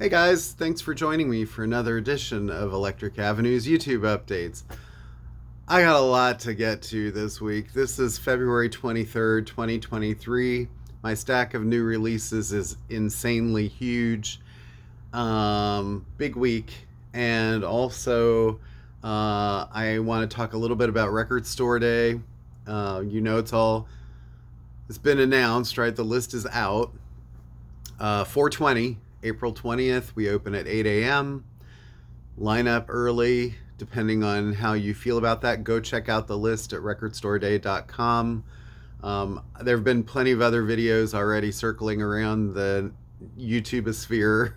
Hey guys, thanks for joining me for another edition of Electric Avenue's YouTube updates. I got a lot to get to this week. This is February 23rd, 2023. My stack of new releases is insanely huge. Big week. And also, I want to talk a little bit about Record Store Day. It's been announced, right? The list is out. 420. April 20th, we open at 8 a.m. Line up early, depending on how you feel about that. Go check out the list at recordstoreday.com. There have been plenty of other videos already circling around the YouTube sphere,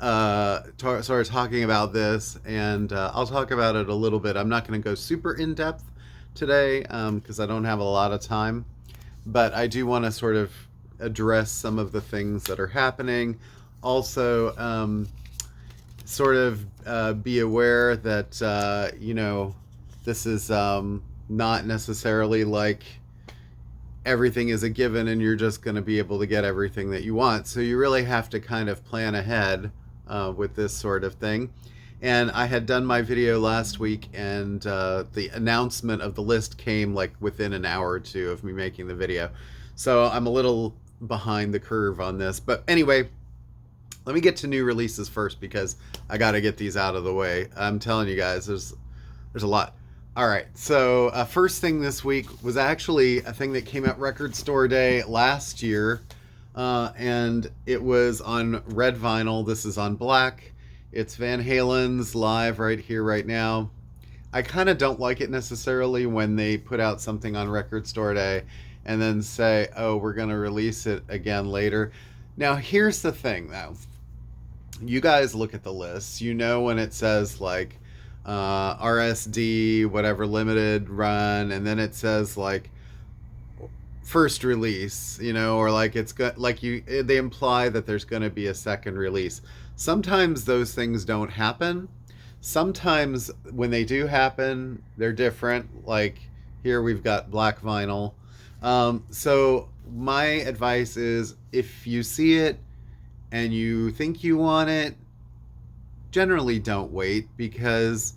sort of talking about this, and I'll talk about it a little bit. I'm not going to go super in depth today because I don't have a lot of time, but I do want to sort of address some of the things that are happening. Also, be aware that, this is not necessarily like everything is a given and you're just going to be able to get everything that you want. So you really have to kind of plan ahead with this sort of thing. And I had done my video last week, and the announcement of the list came like within an hour or two of me making the video. So I'm a little behind the curve on this. But anyway, let me get to new releases first because I got to get these out of the way. I'm telling you guys, there's a lot. All right, so first thing this week was actually a thing that came out Record Store Day last year, and it was on red vinyl. This is on black. It's Van Halen's Live Right Here, Right Now. I kind of don't like it necessarily when they put out something on Record Store Day and then say, oh, we're going to release it again later. Now, here's the thing, though. You guys look at the list. You know when it says, like, RSD, whatever, limited run, and then it says, like, first release, or like it's got, like, they imply that there's going to be a second release. Sometimes those things don't happen. Sometimes when they do happen, they're different. Like, here we've got black vinyl. So my advice is, if you see it and you think you want it, generally don't wait, because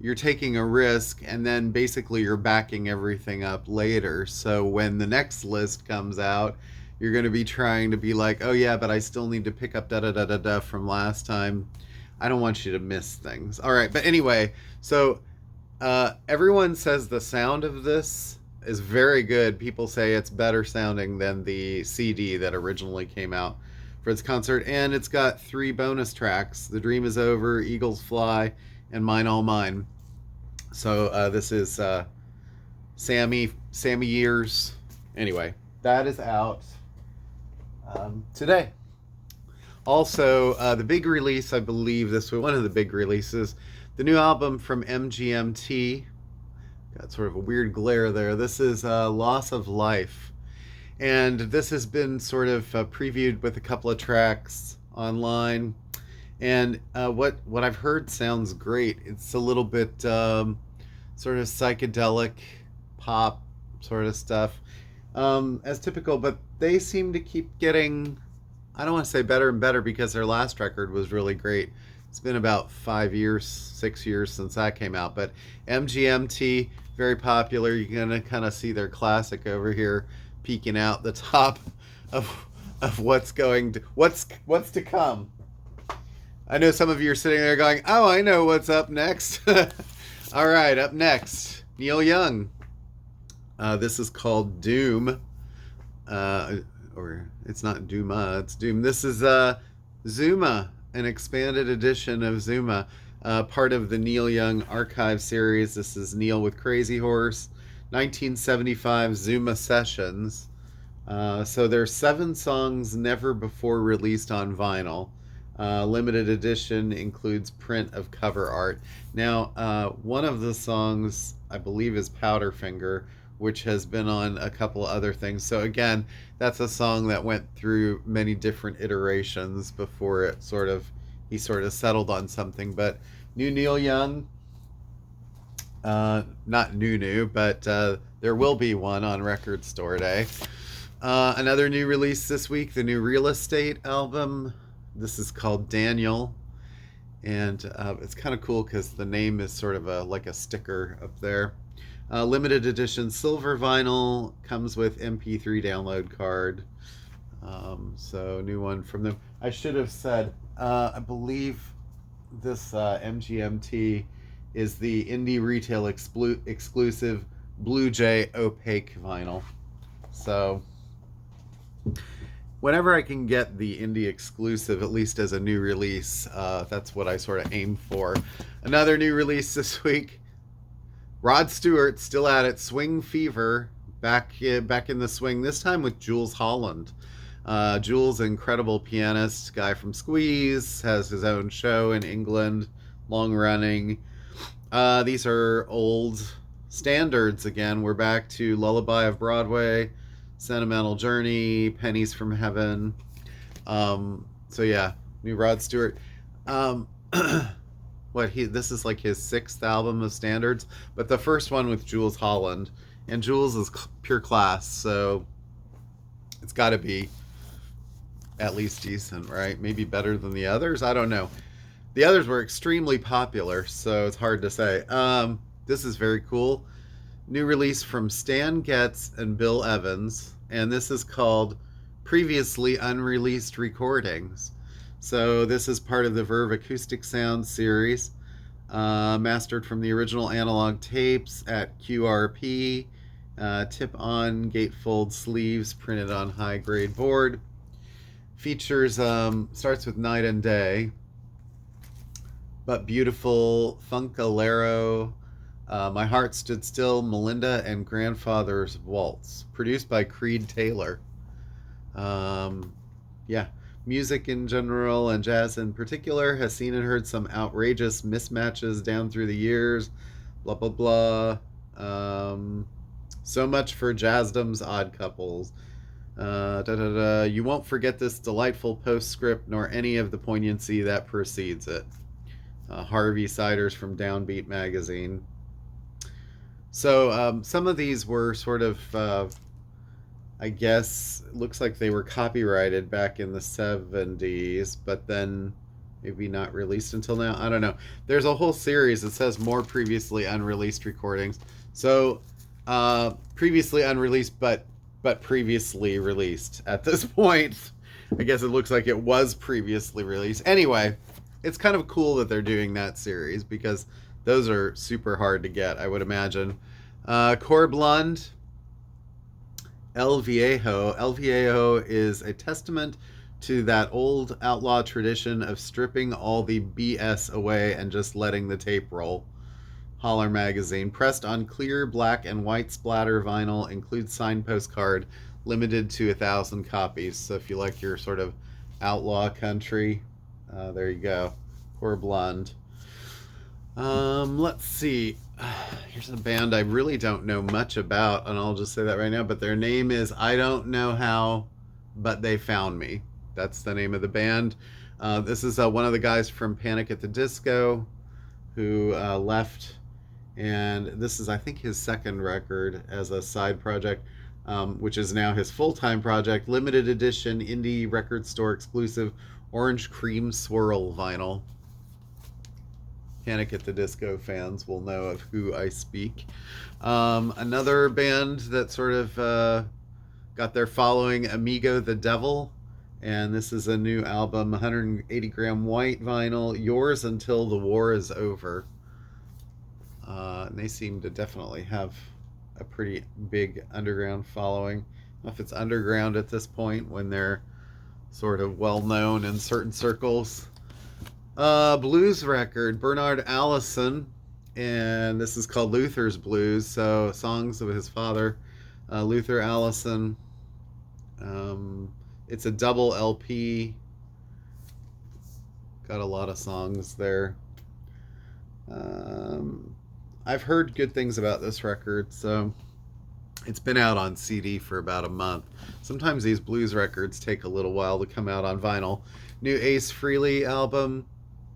you're taking a risk and then basically you're backing everything up later. So when the next list comes out, you're going to be trying to be like, oh yeah, but I still need to pick up da da da da da from last time. I don't want you to miss things. All right, but anyway, so everyone says the sound of this is very good. People say it's better sounding than the CD that originally came out for its concert, and it's got 3 bonus tracks: The Dream Is Over, Eagles Fly, and Mine All Mine. So this is Sammy Years. Anyway, that is out today. Also, the big release, I believe this was one of the big releases, the new album from MGMT. Got sort of a weird glare there. This is Loss of Life. And this has been sort of previewed with a couple of tracks online. And what I've heard sounds great. It's a little bit sort of psychedelic pop sort of stuff, as typical, but they seem to keep getting, I don't want to say better and better, because their last record was really great. It's been about 5 years, 6 years since that came out. But MGMT, very popular. You're going to kind of see their classic over here peeking out the top of what's to come. I know some of you are sitting there going, oh, I know what's up next. All right, up next, Neil Young. This is called Doom. Or it's not Dooma, it's Doom. This is Zuma, an expanded edition of Zuma, part of the Neil Young Archive series. This is Neil with Crazy Horse, 1975 Zuma Sessions. So there's 7 songs never before released on vinyl. Limited edition includes print of cover art. Now, one of the songs, I believe, is Powderfinger, which has been on a couple other things. So again, that's a song that went through many different iterations before he sort of settled on something. But new Neil Young, not new, but there will be one on Record Store Day. Another new release this week, the new Real Estate album, This is called Daniel, and it's kind of cool because the name is sort of like a sticker up there. Limited edition silver vinyl, comes with MP3 download card. So new one from them. I should have said, I believe this MGMT is the indie retail exclusive Blue Jay opaque vinyl. So whenever I can get the indie exclusive, at least as a new release, that's what I sort of aim for. Another new release this week, Rod Stewart, still at it, Swing Fever, back in the swing, this time with Jools Holland. Jools, incredible pianist, guy from Squeeze, has his own show in England, long running. These are old standards again. We're back to Lullaby of Broadway, Sentimental Journey, Pennies from Heaven. So yeah, new Rod Stewart. This is like his 6th album of standards, but the first one with Jools Holland, and Jools is pure class, so it's got to be at least decent, right? Maybe better than the others. I don't know. The others were extremely popular, so it's hard to say. This is very cool. New release from Stan Getz and Bill Evans, and this is called Previously Unreleased Recordings. So this is part of the Verve Acoustic Sound series, mastered from the original analog tapes at QRP, tip-on gatefold sleeves printed on high-grade board. Features, starts with Night and Day, but beautiful, Funkalero, My Heart Stood Still, Melinda and Grandfather's Waltz, produced by Creed Taylor. Yeah, music in general and jazz in particular has seen and heard some outrageous mismatches down through the years, blah blah blah. So much for Jazzdom's Odd Couples. You won't forget this delightful postscript nor any of the poignancy that precedes it. Harvey Siders from Downbeat magazine. So some of these were sort of, I guess, looks like they were copyrighted back in the 70s, but then maybe not released until now. I don't know. There's a whole series that says more previously unreleased recordings. So previously unreleased, but previously released at this point. I guess it looks like it was previously released. Anyway, it's kind of cool that they're doing that series because those are super hard to get, I would imagine. Corb Lund, El Viejo. El Viejo is a testament to that old outlaw tradition of stripping all the BS away and just letting the tape roll. Holler magazine, pressed on clear black and white splatter vinyl, includes signed postcard, limited to 1,000 copies. So if you like your sort of outlaw country, there you go. Corb Lund. Let's see. Here's a band I really don't know much about, and I'll just say that right now, but their name is I Don't Know How, But They Found Me. That's the name of the band. This is one of the guys from Panic at the Disco who left, and this is, I think, his second record as a side project, which is now his full-time project, limited edition indie record store exclusive orange cream swirl vinyl. Panic at the Disco fans will know of who I speak. Another band that sort of got their following, Amigo the Devil, and this is a new album, 180 gram white vinyl, Yours Until the War Is Over. And they seem to definitely have a pretty big underground following. I don't know if it's underground at this point when they're sort of well known in certain circles. Blues record, Bernard Allison, and this is called Luther's Blues, so songs of his father, Luther Allison. It's a double LP, got a lot of songs there. I've heard good things about this record, so it's been out on CD for about a month. Sometimes these blues records take a little while to come out on vinyl. New Ace Frehley album,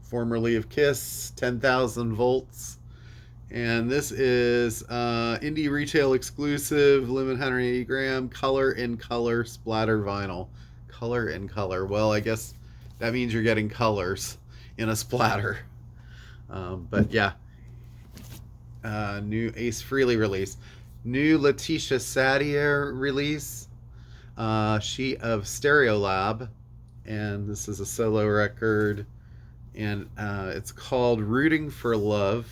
formerly of Kiss, 10,000 volts. And this is indie retail exclusive, limit 180 gram, color in color splatter vinyl. Color in color. Well, I guess that means you're getting colors in a splatter. But yeah, new Ace Frehley release. New Letitia Sadier release. She of Stereolab. And this is a solo record. And it's called Rooting for Love.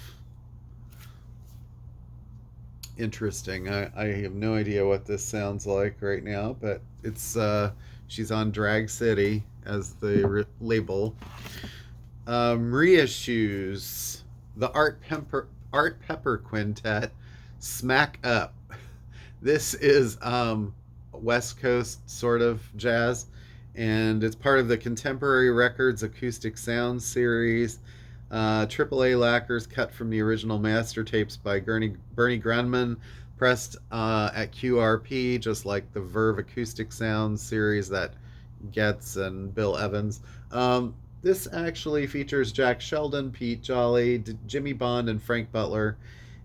Interesting. I have no idea what this sounds like right now, but it's she's on Drag City as the label. Reissues, the Art Pepper Quintet, Smack Up. This is West Coast sort of jazz, and it's part of the Contemporary Records Acoustic Sound series. AAA lacquers cut from the original master tapes by Bernie Grunman, pressed at QRP, just like the Verve Acoustic Sound series that Getz and Bill Evans. This actually features Jack Sheldon, Pete Jolly, Jimmy Bond, and Frank Butler.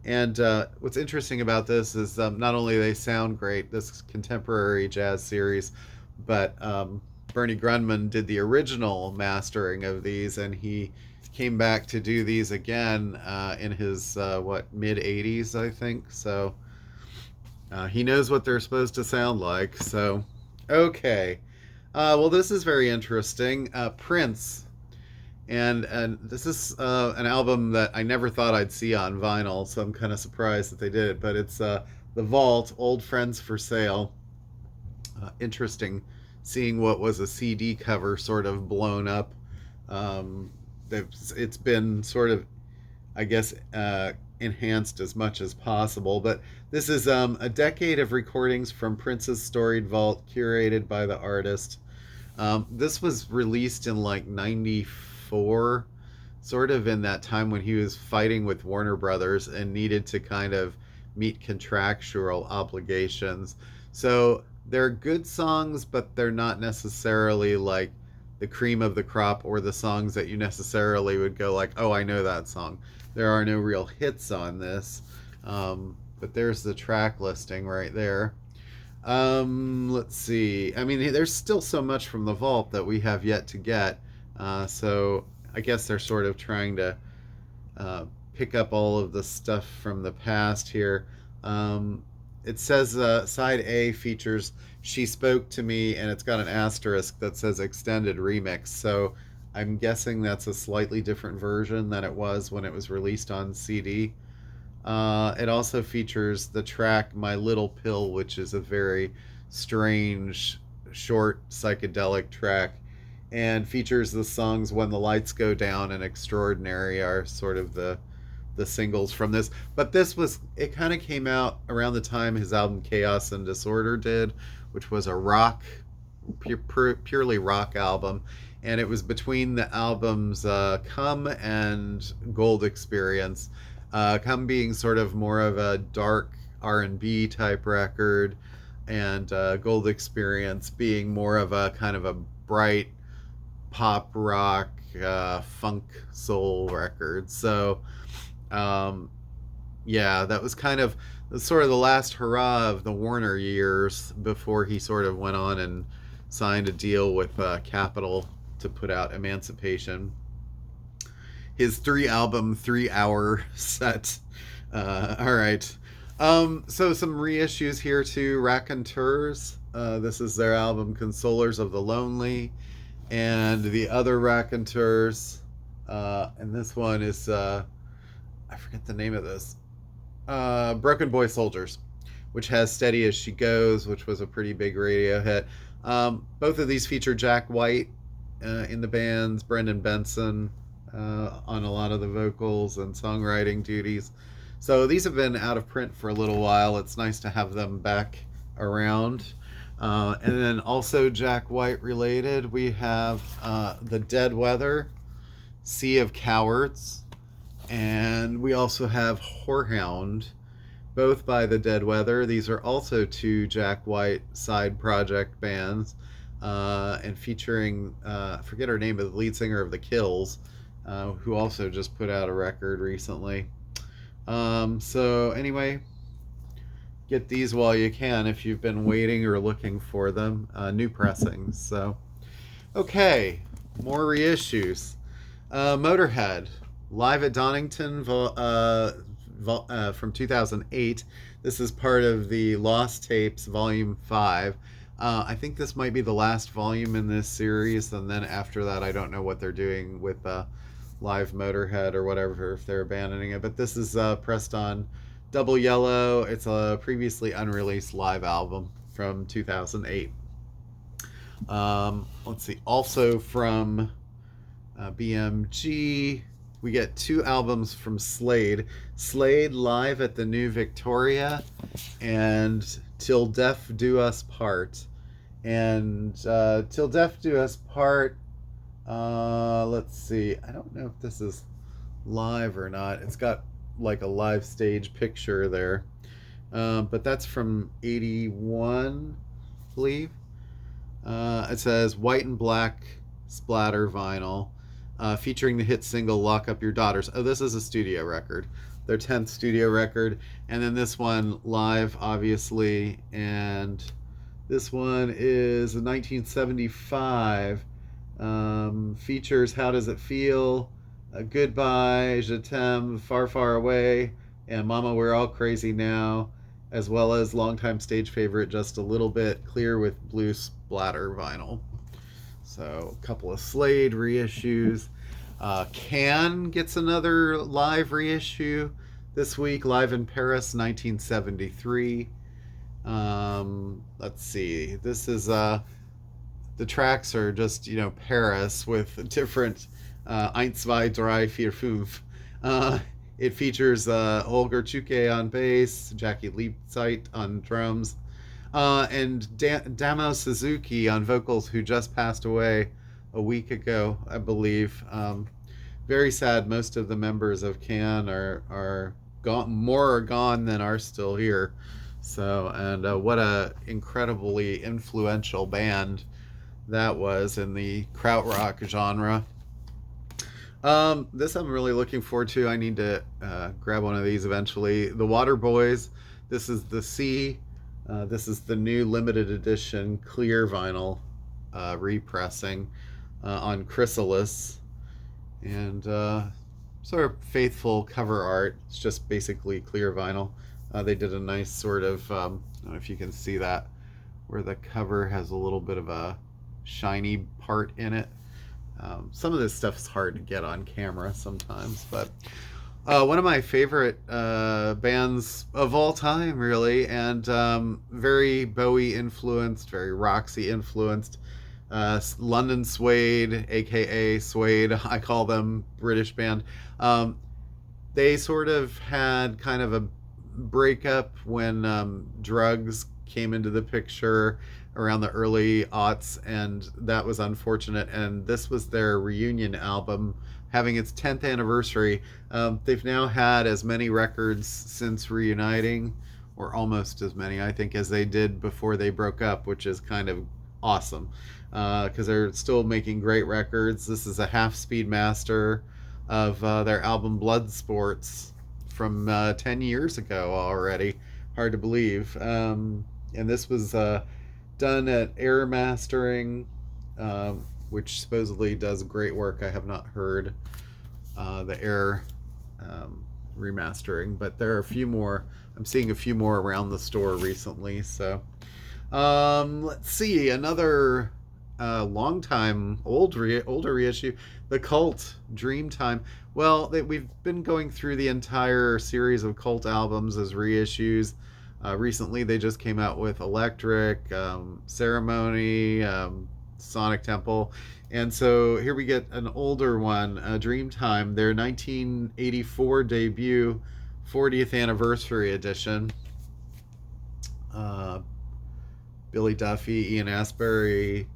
And what's interesting about this is not only do they sound great, this contemporary jazz series, but Bernie Grunman did the original mastering of these, and he came back to do these again in his mid 80s, I think. So he knows what they're supposed to sound like. So okay, well, this is very interesting. Prince, and this is an album that I never thought I'd see on vinyl, so I'm kind of surprised that they did it. But it's The Vault, Old Friends for Sale. Interesting seeing what was a CD cover sort of blown up. It's been sort of, I guess, enhanced as much as possible. But this is a decade of recordings from Prince's storied vault, curated by the artist. This was released in like '94, sort of in that time when he was fighting with Warner Brothers and needed to kind of meet contractual obligations. So they're good songs, but they're not necessarily like the cream of the crop or the songs that you necessarily would go like, oh, I know that song. There are no real hits on this, but there's the track listing right there. Let's see. I mean, there's still so much from the vault that we have yet to get, so I guess they're sort of trying to pick up all of the stuff from the past here. It says side A features She Spoke to Me, and it's got an asterisk that says extended remix. So I'm guessing that's a slightly different version than it was when it was released on CD. It also features the track My Little Pill, which is a very strange, short, psychedelic track, and features the songs When the Lights Go Down and Extraordinary are sort of the singles from this. But it kind of came out around the time his album Chaos and Disorder did, which was a rock, purely rock album. And it was between the albums Come and Gold Experience. Come being sort of more of a dark R&B type record, and Gold Experience being more of a kind of a bright pop rock, funk soul record. So yeah, that was kind of sort of the last hurrah of the Warner years before he sort of went on and signed a deal with Capitol to put out Emancipation, his 3-album, 3-hour set. All right. So some reissues here too. Raconteurs. This is their album Consolers of the Lonely. And the other Raconteurs. And this one is, I forget the name of this. Broken Boy Soldiers, which has Steady as She Goes, which was a pretty big radio hit. Both of these feature Jack White in the bands, Brendan Benson on a lot of the vocals and songwriting duties. So these have been out of print for a little while. It's nice to have them back around. And then also Jack White related, we have The Dead Weather, Sea of Cowards, and we also have Whorehound, both by The Dead Weather. These are also two Jack White side project bands, and featuring, I forget her name, but the lead singer of The Kills, who also just put out a record recently. So anyway, get these while you can if you've been waiting or looking for them. New pressings. So, okay. More reissues. Motorhead, live at Donington from 2008. This is part of the Lost Tapes Volume 5. I think this might be the last volume in this series, and then after that, I don't know what they're doing with live Motorhead or whatever, if they're abandoning it. But this is pressed on double yellow. It's a previously unreleased live album from 2008. Let's see. Also from BMG, we get two albums from Slade. Slade live at the New Victoria and Till Death Do Us Part. And Till Death Do Us Part, let's see. I don't know if this is live or not. It's got like a live stage picture there. But that's from 81, I believe. It says white and black splatter vinyl, featuring the hit single Lock Up Your Daughters. Oh, this is a studio record, their 10th studio record. And then this one live, obviously. And this one is a 1975. Features How Does It Feel, Goodbye, Je T'aime, Far Far Away, and Mama We're All Crazy Now, as well as longtime stage favorite Just a Little Bit, clear with blue splatter vinyl. So a couple of Slade reissues. Can gets another live reissue this week, live in Paris, 1973. Let's see. This is the tracks are just, Paris with different Eins, zwei, drei, vier, fünf. It features Holger Chuke on bass, Jackie Leipzeit on drums, and Damo Suzuki on vocals, who just passed away a week ago, I believe. Very sad. Most of the members of Can are gone. More are gone than are still here. So, and what a incredibly influential band that was in the krautrock genre. This I'm really looking forward to. I need to grab one of these eventually. The Waterboys. This is the C. This is the new limited edition clear vinyl repressing on chrysalis, and sort of faithful cover art. It's just basically clear vinyl. They did a nice sort of, I don't know if you can see that, where the cover has a little bit of a shiny part in it. Some of this stuff is hard to get on camera sometimes, but one of my favorite bands of all time, really, and very Bowie influenced, very Roxy influenced. London Suede, aka Suede, I call them, British band. They sort of had kind of a breakup when drugs came into the picture around the early aughts, and that was unfortunate. And this was their reunion album, having its 10th anniversary. They've now had as many records since reuniting, or almost as many, I think, as they did before they broke up, which is kind of awesome, because they're still making great records. This is a half-speed master of their album Blood Sports from 10 years ago already. Hard to believe. And this was done at Air Mastering, which supposedly does great work. I have not heard the Air remastering, but there are a few more. I'm seeing a few more around the store recently. So let's see, another long time older reissue, The Cult, Dreamtime. Well, we've been going through the entire series of Cult albums as reissues. Recently, they just came out with Electric, Ceremony, Sonic Temple. And so here we get an older one, Dreamtime, their 1984 debut, 40th anniversary edition. Billy Duffy, Ian Astbury,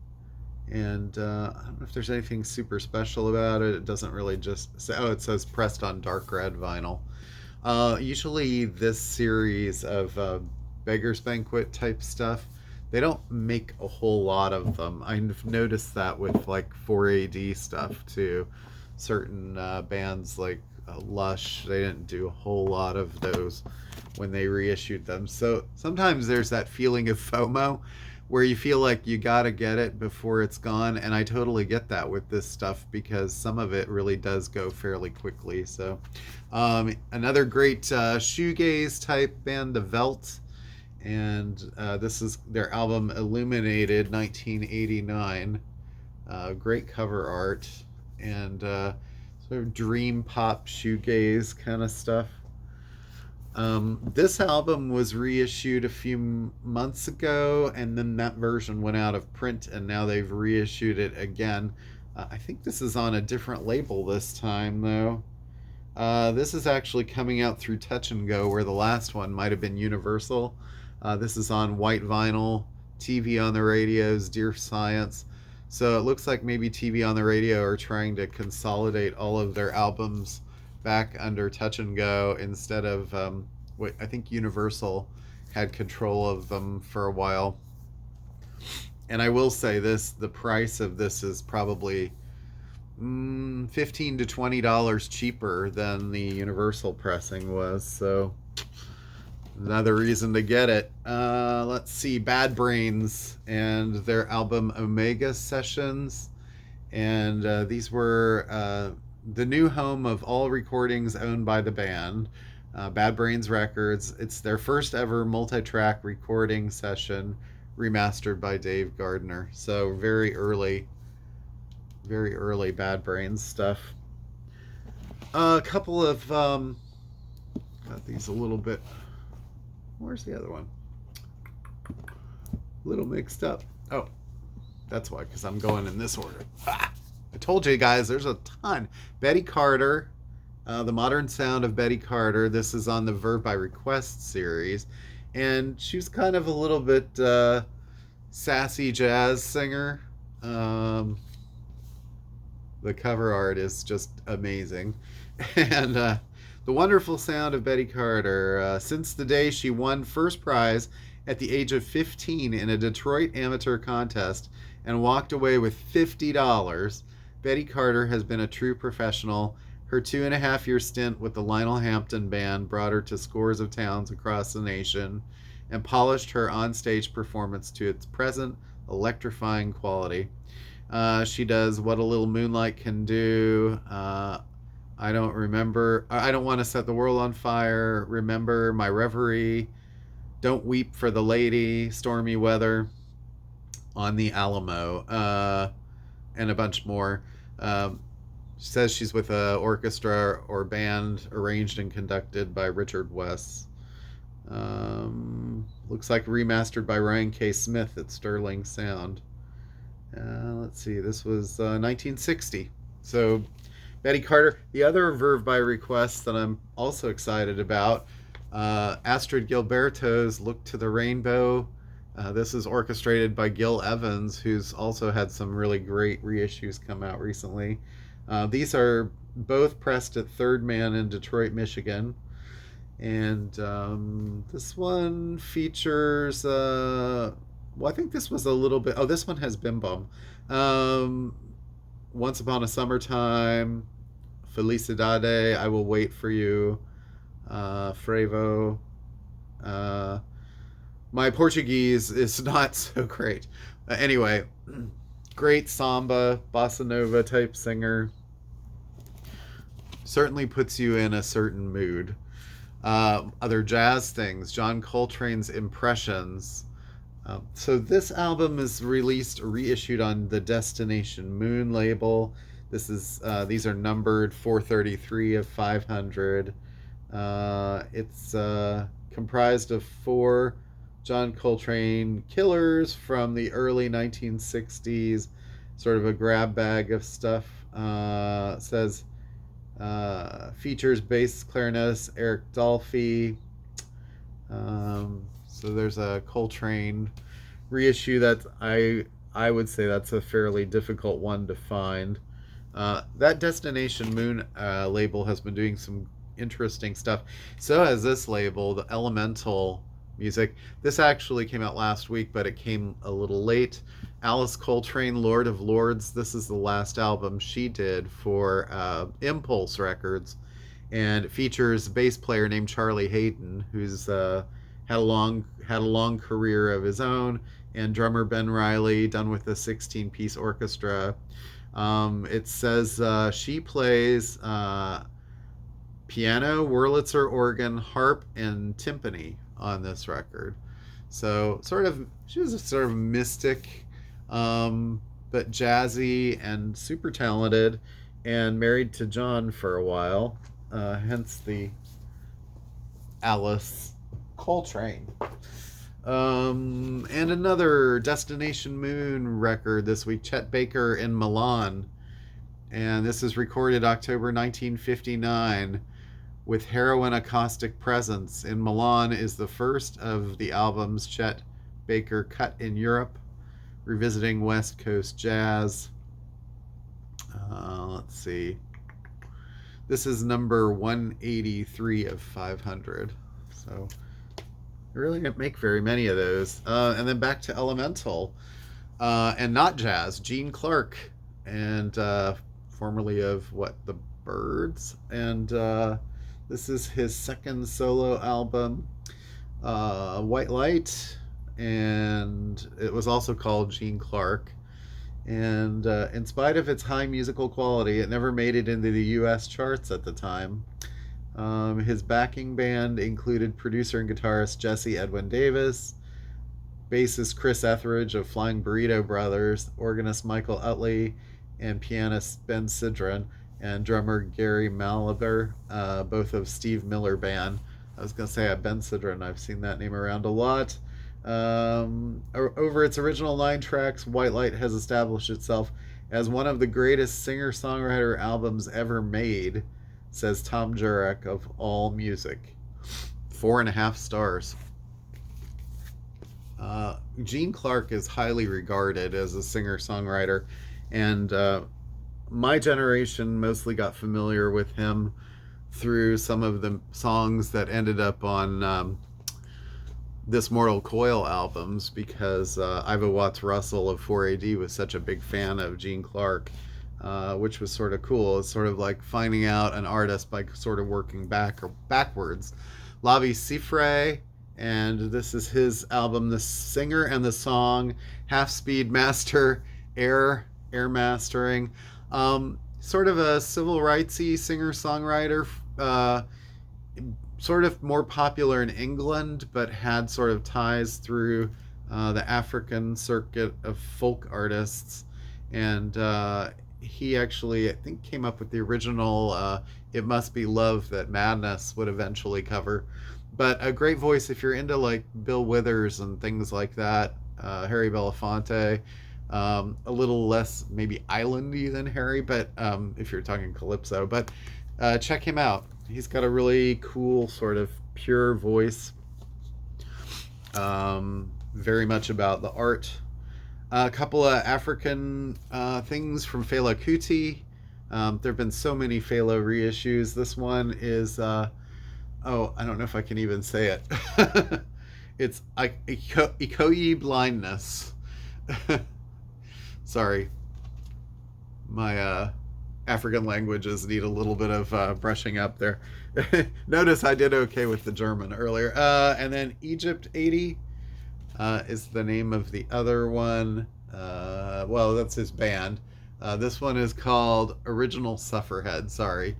and I don't know if there's anything super special about it. It doesn't really just say, oh, it says pressed on dark red vinyl. Usually this series of Beggar's Banquet type stuff, they don't make a whole lot of them. I've noticed that with like 4AD stuff too. Certain bands like Lush, they didn't do a whole lot of those when they reissued them. So sometimes there's that feeling of FOMO where you feel like you gotta get it before it's gone, and I totally get that with this stuff because some of it really does go fairly quickly. So, another great shoegaze type band, the Velt, and this is their album Illuminated 1989. Great cover art and sort of dream pop shoegaze kind of stuff. This album was reissued a few months ago, and then that version went out of print, and now they've reissued it again. I think this is on a different label this time, though. This is actually coming out through Touch and Go, where the last one might have been Universal. This is on white vinyl, TV on the radios, Dear Science. So it looks like maybe TV on the radio are trying to consolidate all of their albums back under Touch and Go instead of what I think Universal had control of them for a while. And I will say this: the price of this is probably $15 to $20 cheaper than the Universal pressing was. So another reason to get it. Let's see, Bad Brains and their album Omega Sessions, and these were the new home of all recordings owned by the band, Bad Brains Records. It's their first ever multi-track recording session, remastered by Dave Gardner. So very early Bad Brains stuff. A couple of got these a little bit. Where's the other one? A little mixed up. Oh, that's why, because I'm going in this order. I told you guys, there's a ton. Betty Carter, The Modern Sound of Betty Carter. This is on the Verve by Request series. And she was kind of a little bit sassy jazz singer. The cover art is just amazing. And The Wonderful Sound of Betty Carter. Since the day she won first prize at the age of 15 in a Detroit amateur contest and walked away with $50, Betty Carter has been a true professional. Her 2.5-year stint with the Lionel Hampton Band brought her to scores of towns across the nation and polished her onstage performance to its present electrifying quality. She does What a Little Moonlight Can Do. I don't want to set the world on fire. Remember My Reverie. Don't Weep for the Lady. Stormy Weather. On the Alamo. And a bunch more. She says she's with an orchestra or band arranged and conducted by Richard West. Looks like remastered by Ryan K. Smith at Sterling Sound. Let's see, this was 1960. So Betty Carter. The other Verve by Request that I'm also excited about, Astrid Gilberto's Look to the Rainbow. This is orchestrated by Gil Evans, who's also had some really great reissues come out recently. These are both pressed at Third Man in Detroit, Michigan. And this one features, I think this was a little bit, this one has Bim Bum. Once Upon a Summertime, Felicidade, I Will Wait for You, Frevo. My Portuguese is not so great. Anyway, great samba, bossa nova type singer. Certainly puts you in a certain mood. Other jazz things, John Coltrane's Impressions. So this album is reissued on the Destination Moon label. These are numbered 433 of 500. It's comprised of 4 John Coltrane killers from the early 1960s, sort of a grab bag of stuff. Says features bass clarinetist Eric Dolphy. So there's a Coltrane reissue that I would say that's a fairly difficult one to find. That Destination Moon label has been doing some interesting stuff. So has this label, the Elemental Music. This actually came out last week, but it came a little late. Alice Coltrane, Lord of Lords. This is the last album she did for Impulse Records, and it features a bass player named Charlie Hayden, who's had a long career of his own, and drummer Ben Riley, done with a 16-piece orchestra. It says she plays piano, Wurlitzer organ, harp, and timpani on this record. So she was a sort of mystic, but jazzy and super talented, and married to John for a while. Hence the Alice Coltrane. And another Destination Moon record this week, Chet Baker in Milan. And this is recorded October 1959 with Heroin Acoustic Presence. In Milan is the first of the albums Chet Baker cut in Europe, revisiting West Coast jazz. Let's see. This is number 183 of 500. So they really didn't make very many of those. And then back to Elemental. And not jazz, Gene Clark, and formerly of The Byrds. And this is his second solo album, White Light, and it was also called Gene Clark. And in spite of its high musical quality, it never made it into the US charts at the time. His backing band included producer and guitarist Jesse Edwin Davis, bassist Chris Etheridge of Flying Burrito Brothers, organist Michael Utley, and pianist Ben Sidran, and drummer Gary Malaber, both of Steve Miller Band. I was going to say Ben Sidran, I've seen that name around a lot. Over its original 9 tracks, White Light has established itself as one of the greatest singer-songwriter albums ever made, says Tom Jurek of AllMusic. 4.5 stars. Gene Clark is highly regarded as a singer-songwriter, and my generation mostly got familiar with him through some of the songs that ended up on This Mortal Coil albums, because Iva Watts Russell of 4AD was such a big fan of Gene Clark, which was sort of cool. It's sort of like finding out an artist by sort of working backwards. Lavi Siffre, and this is his album, The Singer and the Song, Half Speed Master, Air Mastering. Sort of a civil rightsy singer-songwriter, sort of more popular in England, but had sort of ties through the African circuit of folk artists. And he actually, I think, came up with the original It Must Be Love that Madness would eventually cover. But a great voice if you're into like Bill Withers and things like that, Harry Belafonte. A little less maybe islandy than Harry, but if you're talking calypso. But check him out. He's got a really cool sort of pure voice. Very much about the art. A couple of African things from Fela Kuti. There have been so many Fela reissues. This one is, I don't know if I can even say it. It's Ikoyi Blindness. Sorry. My African languages need a little bit of brushing up there. Notice I did okay with the German earlier. And then Egypt 80 is the name of the other one. Well, that's his band. This one is called Original Sufferhead. Sorry.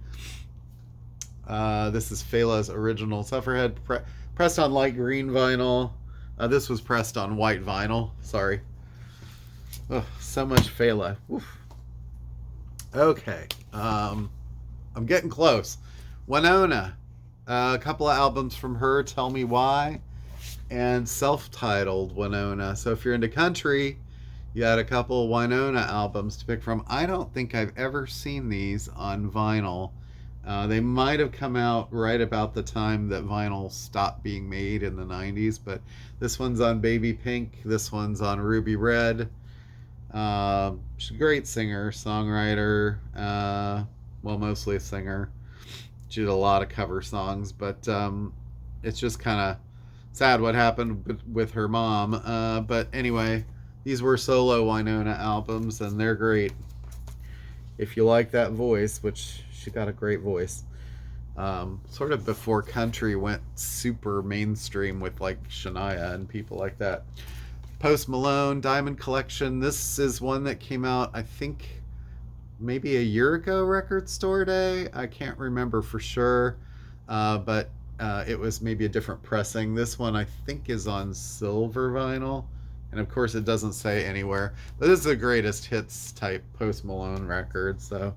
This is Fela's Original Sufferhead, pressed on light green vinyl. This was pressed on white vinyl. Sorry. Oh, so much Fela. Oof. Okay. I'm getting close. Winona. A couple of albums from her, Tell Me Why, and self-titled Winona. So if you're into country, you had a couple of Winona albums to pick from. I don't think I've ever seen these on vinyl. They might have come out right about the time that vinyl stopped being made in the 90s, but this one's on Baby Pink. This one's on Ruby Red. She's a great singer, songwriter, well, mostly a singer. She did a lot of cover songs, but it's just kind of sad what happened with her mom. But anyway, these were solo Winona albums, and they're great. If you like that voice, which she got a great voice. Sort of before country went super mainstream with like Shania and people like that. Post Malone, Diamond Collection. This is one that came out, I think, maybe a year ago, Record Store Day. I can't remember for sure, but it was maybe a different pressing. This one, I think, is on silver vinyl. And of course, it doesn't say anywhere. But this is the greatest hits type Post Malone record. So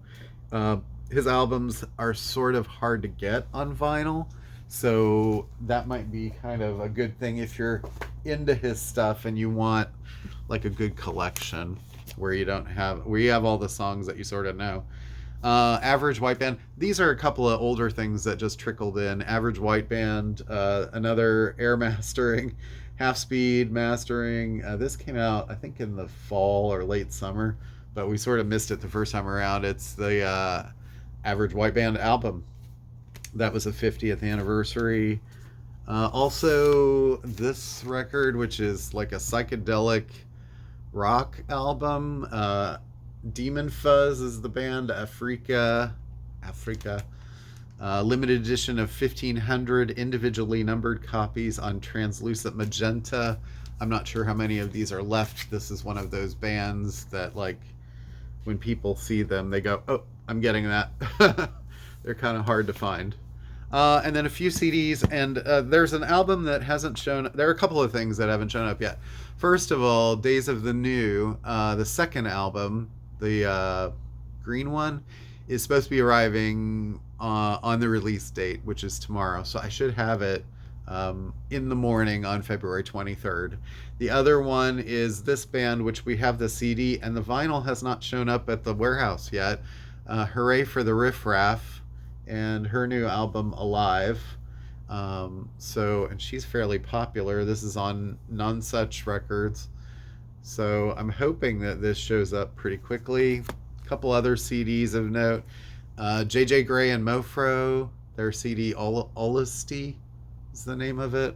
uh, his albums are sort of hard to get on vinyl. So that might be kind of a good thing if you're into his stuff and you want like a good collection where you have all the songs that you sort of know. Average White Band. These are a couple of older things that just trickled in. Average White Band, another air mastering, half speed mastering. This came out, I think, in the fall or late summer, but we sort of missed it the first time around. It's the Average White Band album. That was the 50th anniversary. Also, this record, which is like a psychedelic rock album. Demon Fuzz is the band. Africa. Limited edition of 1,500 individually numbered copies on translucent magenta. I'm not sure how many of these are left. This is one of those bands that, like, when people see them, they go, "Oh, I'm getting that." They're kind of hard to find. And then a few CDs, and there's an album that hasn't shown. There are a couple of things that haven't shown up yet. First of all, Days of the New, the second album, the green one, is supposed to be arriving on the release date, which is tomorrow. So I should have it in the morning on February 23rd. The other one is this band, which we have the CD, and the vinyl has not shown up at the warehouse yet. Hooray for the Riff Raff and her new album Alive. And she's fairly popular. This is on Nonsuch Records. So I'm hoping that this shows up pretty quickly. A couple other CDs of note. JJ Grey and Mofro, their CD Honesty is the name of it.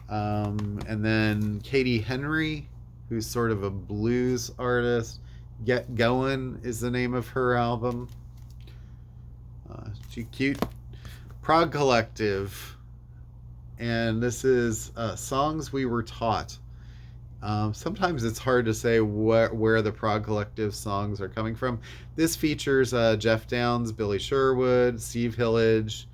And then Katie Henry, who's sort of a blues artist. Get Going is the name of her album. She cute. Prague Collective, and this is Songs We Were Taught. Sometimes it's hard to say where the Prague Collective songs are coming from. This features Jeff Downes, Billy Sherwood, Steve Hillage,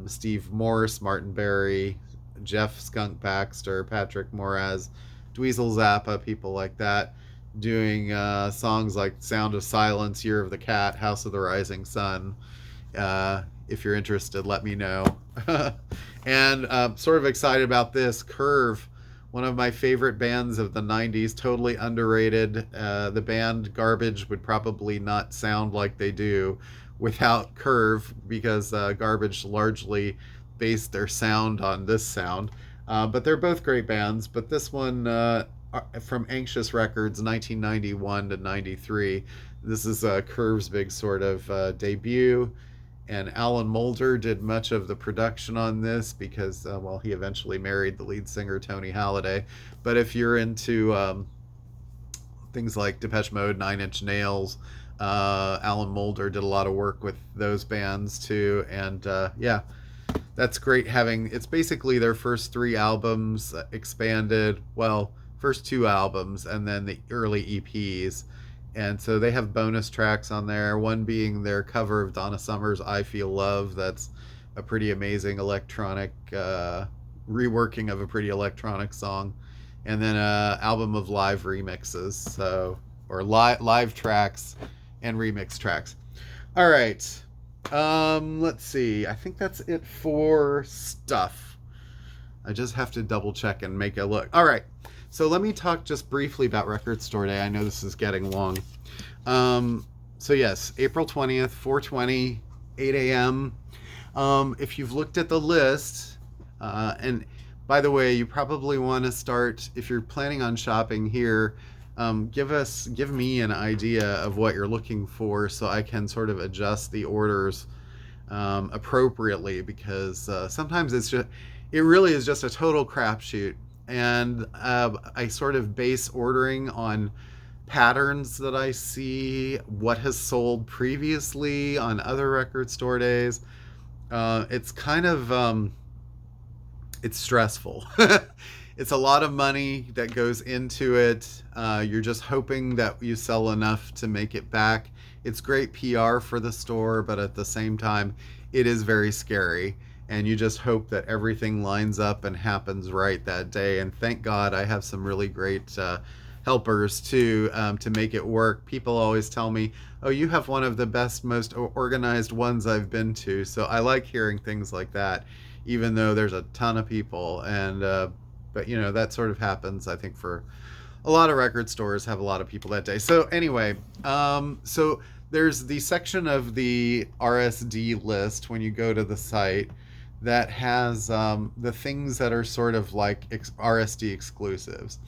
Steve Morse, Martin Berry, Jeff Skunk Baxter, Patrick Moraz, Dweezil Zappa, people like that, doing songs like Sound of Silence, Year of the Cat, House of the Rising Sun. If you're interested, let me know. And sort of excited about this. Curve, one of my favorite bands of the 90s, totally underrated. The band Garbage would probably not sound like they do without Curve, because Garbage largely based their sound on this sound. But they're both great bands. But this one, from Anxious Records, 1991 to 93, this is Curve's big sort of debut. And Alan Moulder did much of the production on this because, he eventually married the lead singer, Tony Halliday. But if you're into things like Depeche Mode, Nine Inch Nails, Alan Moulder did a lot of work with those bands too. And that's great having, it's basically their first three albums expanded, first two albums and then the early EPs. And so they have bonus tracks on there, one being their cover of Donna Summer's I Feel Love. That's a pretty amazing electronic reworking of a pretty electronic song. And then an album of live remixes, or live tracks and remix tracks. All right. Let's see. I think that's it for stuff. I just have to double check and make a look. All right. So let me talk just briefly about Record Store Day. I know this is getting long. So yes, April 20th, 4:20, 8 a.m. If you've looked at the list, and by the way, you probably want to start, if you're planning on shopping here, give me an idea of what you're looking for so I can sort of adjust the orders appropriately, because sometimes it really is just a total crapshoot. And I sort of base ordering on patterns that I see, what has sold previously on other record store days. It's kind of it's stressful. It's a lot of money that goes into it. You're just hoping that you sell enough to make it back. It's great PR for the store, but at the same time, it is very scary. And you just hope that everything lines up and happens right that day. And thank God I have some really great helpers to make it work. People always tell me, "Oh, you have one of the best, most organized ones I've been to." So I like hearing things like that, even though there's a ton of people. And but you know that sort of happens. I think for a lot of record stores have a lot of people that day. So anyway, so there's the section of the RSD list when you go to the site that has the things that are sort of like RSD exclusives.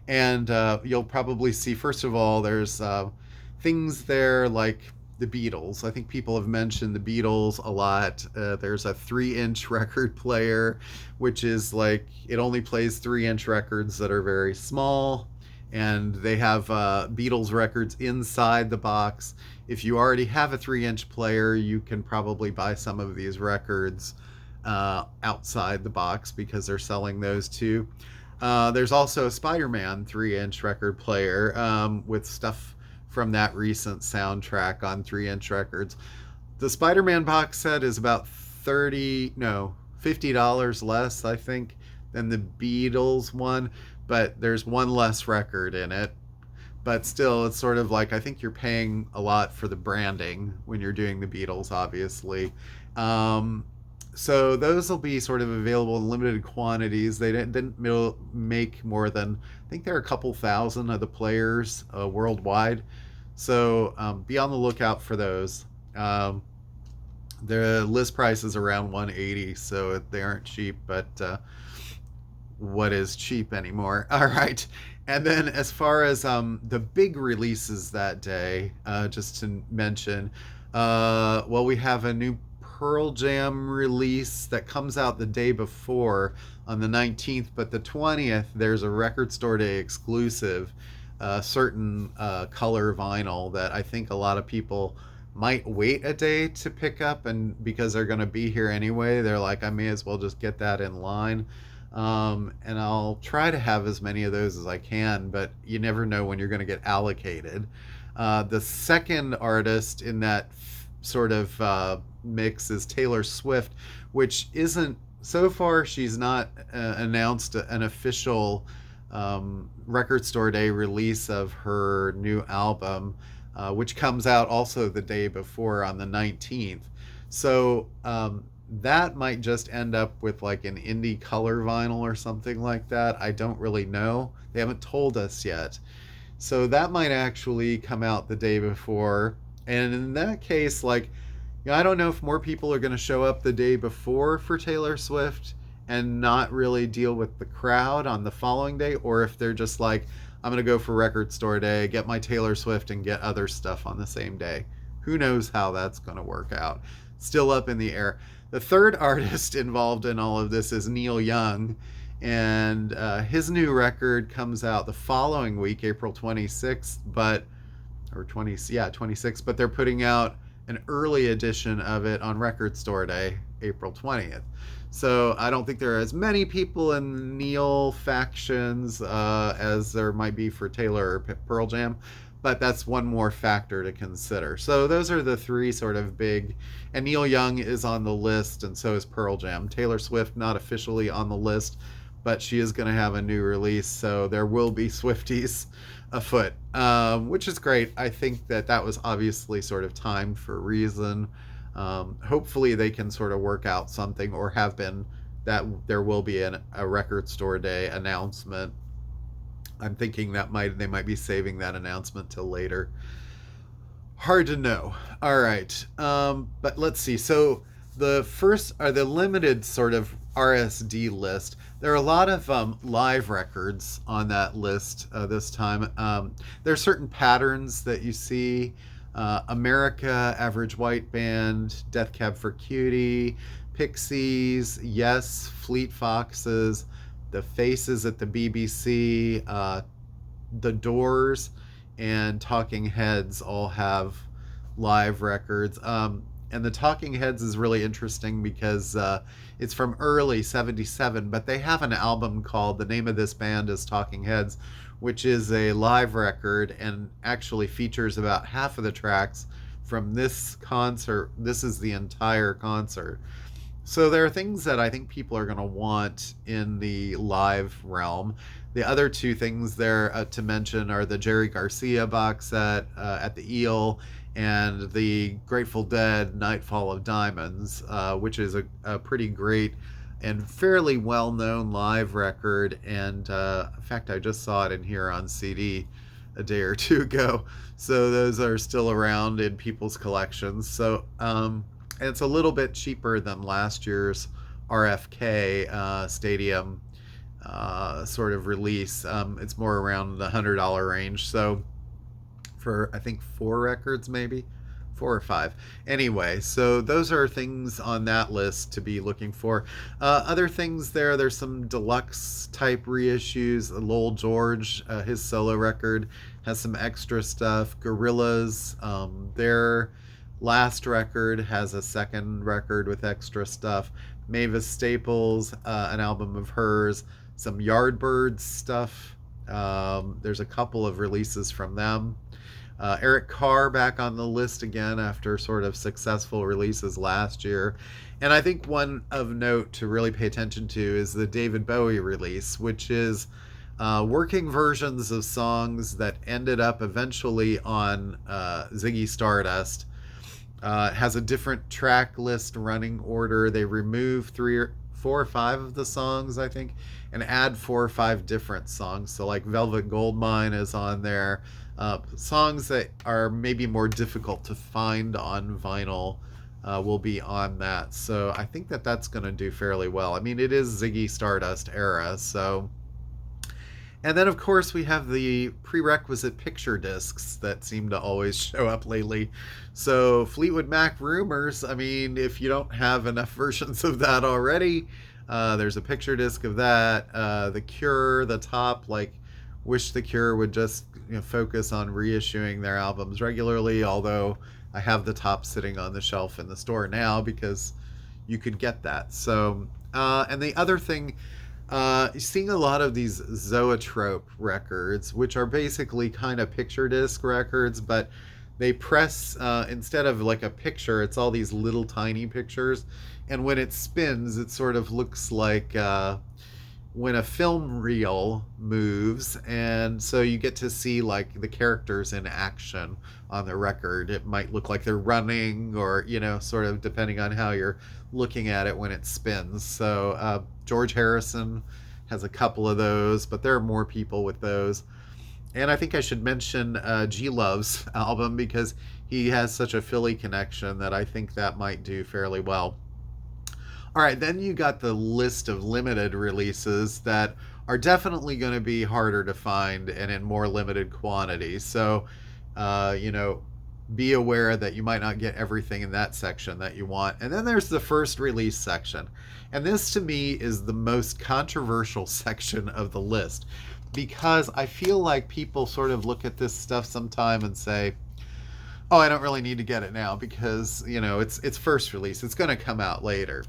And you'll probably see, first of all, there's things there like the Beatles. I think people have mentioned the Beatles a lot. There's a 3-inch record player, which is like it only plays 3-inch records that are very small. And they have Beatles records inside the box. If you already have a 3-inch player, you can probably buy some of these records outside the box because they're selling those too. There's also a Spider-Man 3-inch record player with stuff from that recent soundtrack on 3-inch records. The Spider-Man box set is about $50 less, I think, than the Beatles one, but there's one less record in it. But still, it's sort of like I think you're paying a lot for the branding when you're doing the Beatles, obviously. Um, so those will be sort of available in limited quantities. They didn't make more than I think there are a couple thousand of the players worldwide. So be on the lookout for those. The list price is around 180, so they aren't cheap, but what is cheap anymore? All right. And then as far as the big releases that day, just to mention, well, we have a new Pearl Jam release that comes out the day before on the 19th, but the 20th, there's a record store day exclusive, certain color vinyl that I think a lot of people might wait a day to pick up, and because they're going to be here anyway, they're like, I may as well just get that in line. And I'll try to have as many of those as I can, but you never know when you're going to get allocated. The second artist in that sort of mix is Taylor Swift, which isn't, so far, she's not announced an official record store day release of her new album, which comes out also the day before on the 19th. So, that might just end up with like an indie color vinyl or something like that. I don't really know. They haven't told us yet. So that might actually come out the day before. And in that case, like, you know, I don't know if more people are going to show up the day before for Taylor Swift and not really deal with the crowd on the following day, or if they're just like, I'm going to go for record store day, get my Taylor Swift, and get other stuff on the same day. Who knows how that's going to work out? Still up in the air. The third artist involved in all of this is Neil Young, and his new record comes out the following week, April 26th, but or 20 yeah 26th, but they're putting out an early edition of it on Record Store Day, April 20th. So I don't think there are as many people in Neil factions as there might be for Taylor or Pearl Jam, but that's one more factor to consider. So those are the three sort of big, and Neil Young is on the list, and so is Pearl Jam. Taylor Swift not officially on the list, but she is going to have a new release, so there will be Swifties afoot, which is great. I think that was obviously sort of timed for a reason. Hopefully they can sort of work out something, or have been, that there will be a record store day announcement. I'm thinking that they might be saving that announcement till later. Hard to know. All right, but let's see. So the first are the limited sort of RSD list. There are a lot of live records on that list this time. There are certain patterns that you see. America, Average White Band, Death Cab for Cutie, Pixies, Yes, Fleet Foxes, The Faces at the BBC, The Doors, and Talking Heads all have live records. And the Talking Heads is really interesting because it's from early '77, but they have an album called The Name of This Band is Talking Heads, which is a live record and actually features about half of the tracks from this concert. This is the entire concert. So there are things that I think people are going to want in the live realm. The other two things there to mention are the Jerry Garcia box set at the Eel and the Grateful Dead Nightfall of Diamonds, which is a pretty great and fairly well-known live record. And in fact, I just saw it in here on CD a day or two ago. So those are still around in people's collections. So it's a little bit cheaper than last year's RFK Stadium sort of release. It's more around the $100 range. So for I think 4 records, maybe 4 or 5. Anyway, so those are things on that list to be looking for. Other things there's some deluxe type reissues. Lowell George, his solo record has some extra stuff. Gorillaz, their last record has a second record with extra stuff. Mavis Staples, an album of hers. Some Yardbirds stuff. There's a couple of releases from them. Eric Carr back on the list again after sort of successful releases last year. And I think one of note to really pay attention to is the David Bowie release, which is working versions of songs that ended up eventually on Ziggy Stardust. It has a different track list running order. They remove 4 or 5 of the songs, I think, and add 4 or 5 different songs. So like Velvet Goldmine is on there. Songs that are maybe more difficult to find on vinyl will be on that. So I think that that's going to do fairly well. I mean, it is Ziggy Stardust era, so. And then, of course, we have the prerequisite picture discs that seem to always show up lately. So, Fleetwood Mac Rumors, I mean, if you don't have enough versions of that already, there's a picture disc of that. The Cure, the top, like, wish the Cure would just focus on reissuing their albums regularly, although I have the top sitting on the shelf in the store now because you could get that. So, and the other thing, seeing a lot of these Zoetrope records, which are basically kind of picture disc records, but they press, instead of like a picture, it's all these little tiny pictures. And when it spins, it sort of looks like when a film reel moves. And so you get to see like the characters in action on the record. It might look like they're running or, sort of depending on how you're looking at it when it spins. So George Harrison has a couple of those, but there are more people with those. And I think I should mention G Love's album because he has such a Philly connection that I think that might do fairly well. All right, then you got the list of limited releases that are definitely going to be harder to find and in more limited quantity. So, be aware that you might not get everything in that section that you want. And then there's the first release section. And this to me is the most controversial section of the list because I feel like people sort of look at this stuff sometime and say, oh, I don't really need to get it now because, it's first release. It's going to come out later.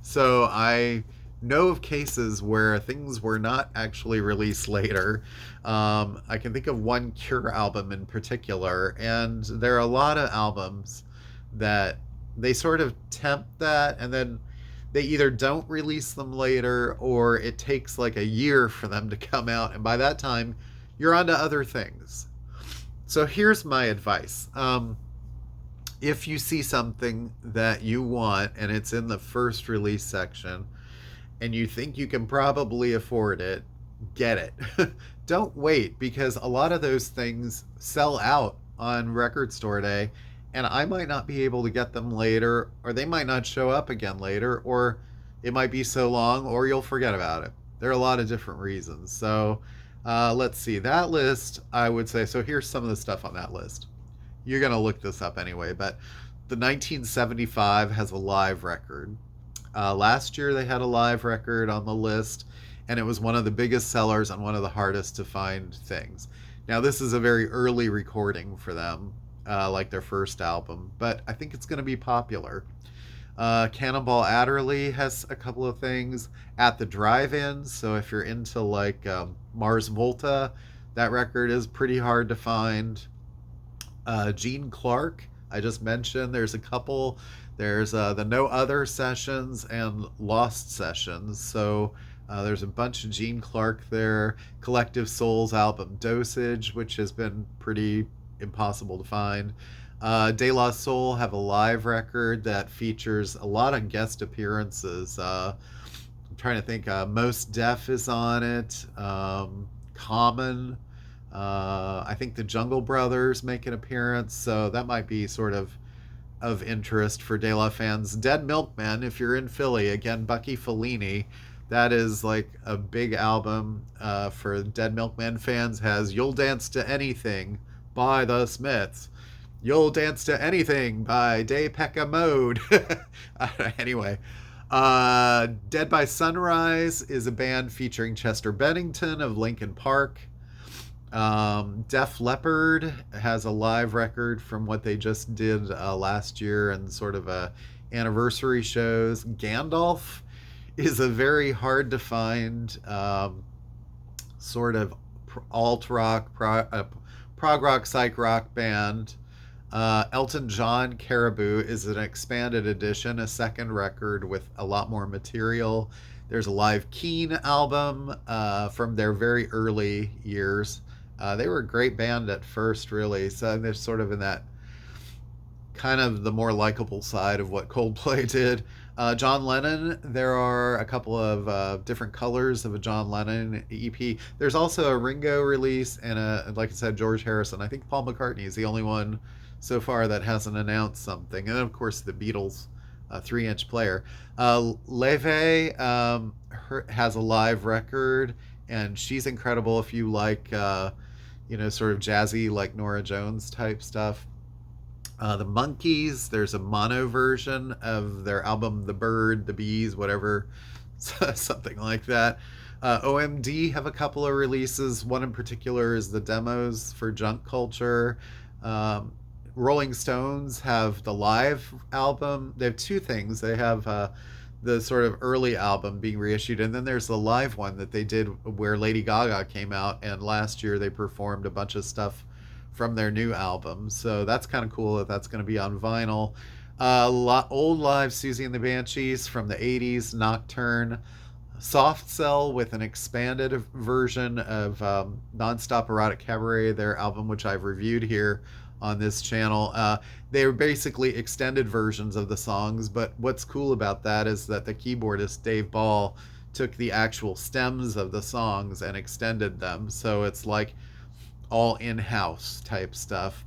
So I know of cases where things were not actually released later. I can think of one Cure album in particular, and there are a lot of albums that they sort of tempt that, and then they either don't release them later, or it takes like a year for them to come out, and by that time, you're on to other things. So here's my advice. If you see something that you want and it's in the first release section and you think you can probably afford it, get it. Don't wait because a lot of those things sell out on record store day and I might not be able to get them later or they might not show up again later or it might be so long or you'll forget about it. There are a lot of different reasons. So let's see. That list, I would say, so here's some of the stuff on that list. You're going to look this up anyway, but the 1975 has a live record. Last year they had a live record on the list, and it was one of the biggest sellers and one of the hardest to find things. Now, this is a very early recording for them, like their first album, but I think it's going to be popular. Cannonball Adderley has a couple of things at the drive-ins. So if you're into like Mars Volta, that record is pretty hard to find. Gene Clark, I just mentioned. There's a couple. There's the No Other sessions and Lost sessions. So there's a bunch of Gene Clark there. Collective Souls album Dosage, which has been pretty impossible to find. De La Soul have a live record that features a lot of guest appearances. I'm trying to think. Most Def is on it. Common. I think the Jungle Brothers make an appearance, so that might be sort of interest for De La fans. Dead Milkmen, if you're in Philly, again, Bucky Fellini. That is like a big album for Dead Milkmen fans. Has You'll Dance to Anything by the Smiths. You'll Dance to Anything by Day Pecca Mode. Anyway, Dead by Sunrise is a band featuring Chester Bennington of Linkin Park. Def Leppard has a live record from what they just did last year and sort of anniversary shows. Gandalf is a very hard to find sort of alt rock, prog rock, psych rock band. Elton John Caribou is an expanded edition, a second record with a lot more material. There's a live Keen album from their very early years. They were a great band at first, really. So they're sort of in that kind of the more likable side of what Coldplay did. John Lennon, there are a couple of different colors of a John Lennon EP. There's also a Ringo release and like I said, George Harrison. I think Paul McCartney is the only one so far that hasn't announced something. And then, of course, the Beatles 3-inch player. Leve has a live record, and she's incredible if you like, sort of jazzy, like Norah Jones type stuff. The Monkees, there's a mono version of their album The Bird, The Bees, whatever, something like that. OMD have a couple of releases. One in particular is the demos for Junk Culture. Rolling Stones have the live album. They have two things. They have the sort of early album being reissued, and then there's the live one that they did where Lady Gaga came out, and last year they performed a bunch of stuff from their new album. So that's kind of cool that that's going to be on vinyl. Old live Susie and the Banshees from the 80s, Nocturne. Soft Cell with an expanded version of Nonstop Erotic Cabaret, their album, which I've reviewed here on this channel. They were basically extended versions of the songs, but what's cool about that is that the keyboardist Dave Ball took the actual stems of the songs and extended them, so it's like all in-house type stuff.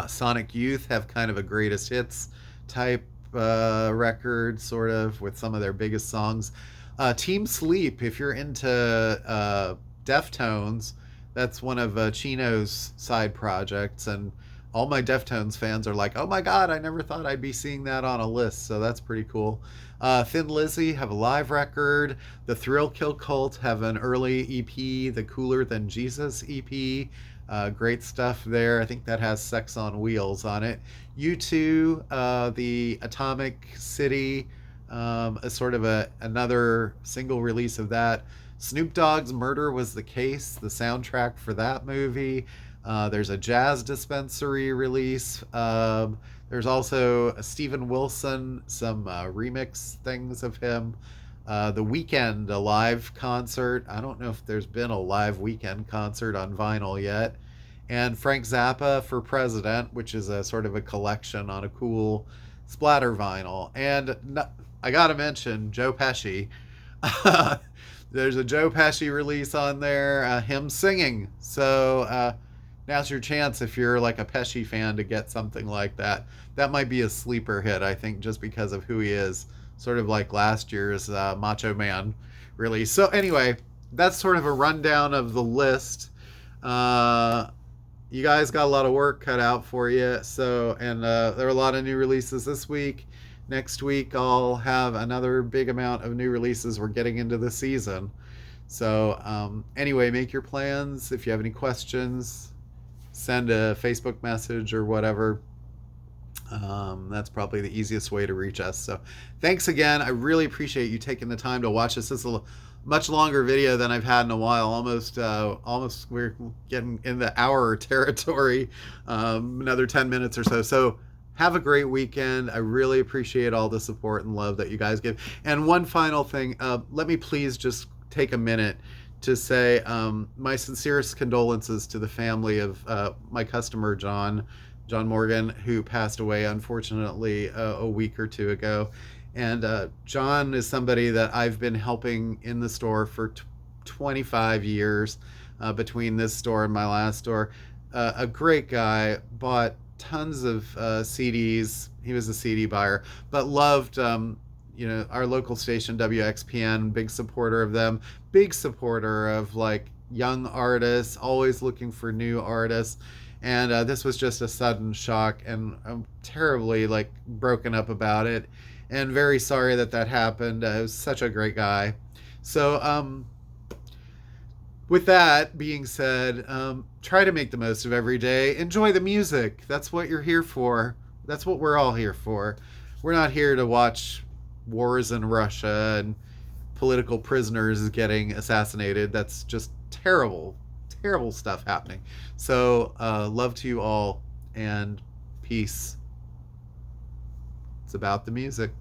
Sonic Youth have kind of a greatest hits type record, sort of, with some of their biggest songs. Team Sleep, if you're into Deftones, that's one of Chino's side projects, and all my Deftones fans are like, oh my god, I never thought I'd be seeing that on a list, so that's pretty cool. Thin Lizzy have a live record. The Thrill Kill Cult have an early EP, the Cooler Than Jesus EP. Great stuff there. I think that has Sex on Wheels on it. U2, the Atomic City, is sort of another single release of that. Snoop Dogg's Murder Was the Case, the soundtrack for that movie. There's a Jazz Dispensary release. There's also a Steven Wilson, some remix things of him. The Weeknd, a live concert. I don't know if there's been a live Weeknd concert on vinyl yet. And Frank Zappa for President, which is a sort of a collection on a cool splatter vinyl. And I gotta mention Joe Pesci. There's a Joe Pesci release on there, him singing. So now's your chance if you're like a Pesci fan to get something like that. That might be a sleeper hit, I think, just because of who he is. Sort of like last year's Macho Man release. So anyway, that's sort of a rundown of the list. You guys got a lot of work cut out for you. So, and there are a lot of new releases this week. Next week, I'll have another big amount of new releases. We're getting into the season. So anyway, make your plans. If you have any questions, send a Facebook message or whatever. That's probably the easiest way to reach us. So thanks again. I really appreciate you taking the time to watch this. This is a much longer video than I've had in a while. Almost we're getting in the hour territory. Another 10 minutes or so. So have a great weekend. I really appreciate all the support and love that you guys give. And one final thing, let me please just take a minute to say my sincerest condolences to the family of my customer, John Morgan, who passed away, unfortunately, a week or two ago. And John is somebody that I've been helping in the store for 25 years, between this store and my last store. A great guy, bought tons of CDs. He was a CD buyer, but loved, our local station, WXPN, big supporter of them, big supporter of like young artists, always looking for new artists. And this was just a sudden shock, and I'm terribly like broken up about it, and very sorry that that happened. He was such a great guy. So with that being said, try to make the most of every day. Enjoy the music. That's what you're here for. That's what we're all here for. We're not here to watch wars in Russia and political prisoners getting assassinated. That's just terrible, terrible stuff happening. So, love to you all, and peace. It's about the music.